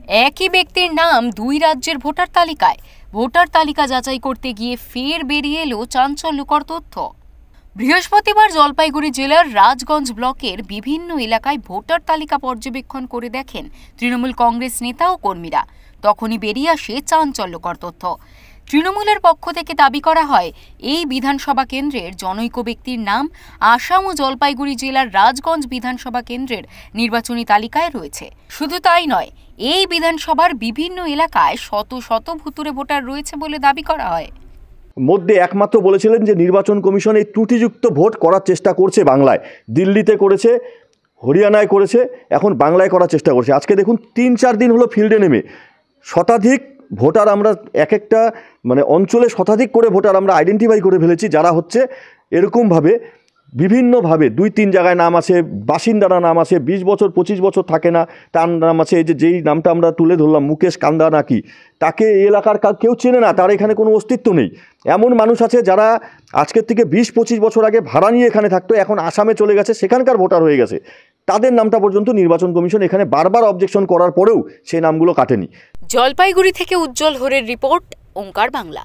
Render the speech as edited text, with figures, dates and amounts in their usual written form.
একই ব্যক্তির নাম দুই রাজ্যের ভোটার তালিকায়। ভোটার তালিকা যাচাই করতে গিয়ে ফের বেরিয়ে এলো চাঞ্চল্যকর তথ্য। বৃহস্পতিবার জলপাইগুড়ি জেলার রাজগঞ্জ ব্লকের বিভিন্ন এলাকায় ভোটার তালিকা পর্যবেক্ষণ করে দেখেন তৃণমূল কংগ্রেস নেতা ও কর্মীরা। তখনই বেরিয়ে আসে চাঞ্চল্যকর তথ্য। তৃণমূলের পক্ষ থেকে দাবি করা হয়, এই বিধানসভা কেন্দ্রের জনৈক ব্যক্তির নাম আসাম ও জলপাইগুড়ি জেলার রাজগঞ্জ বিধানসভা কেন্দ্রের নির্বাচনী তালিকায় রয়েছে। শুধু তাই নয়, এই বিধানসভার বিভিন্ন এলাকায় শত শত ভুতুড়ে ভোটার রয়েছে বলে দাবি করা হয়। মধ্যে একমাত্র বলেছিলেন যে নির্বাচন কমিশন এই ত্রুটিযুক্ত ভোট করার চেষ্টা করছে। বাংলায়, দিল্লিতে করেছে, হরিয়ানায় করেছে, এখন বাংলায় করার চেষ্টা করছে। আজকে দেখুন ৩-৪ দিন হলো ফিল্ডে নেমে শতাধিক ভোটার আমরা এক একটা অঞ্চলে শতাধিক করে ভোটার আমরা আইডেন্টিফাই করে ফেলেছি, যারা হচ্ছে এরকমভাবে বিভিন্নভাবে 2-3 জায়গায় নাম আছে, বাসিন্দারা নাম আছে, 20 বছর 25 বছর থাকে না, তার নাম আছে। এই যেই নামটা আমরা তুলে ধরলাম, মুকেশ কান্দা নাকি, তাকে এই এলাকার কেউ চেনে না, তার এখানে কোনো অস্তিত্ব নেই। এমন মানুষ আছে যারা আজকের থেকে 20-25 বছর আগে ভাড়া নিয়ে এখানে থাকতো, এখন আসামে চলে গেছে, সেখানকার ভোটার হয়ে গেছে। তাদের নামটা পর্যন্ত নির্বাচন কমিশন এখানে বারবার অবজেকশন করার পরেও সেই নামগুলো কাটেনি। জলপাইগুড়ি থেকে উজ্জ্বল হরের রিপোর্ট, ওঙ্কার বাংলা।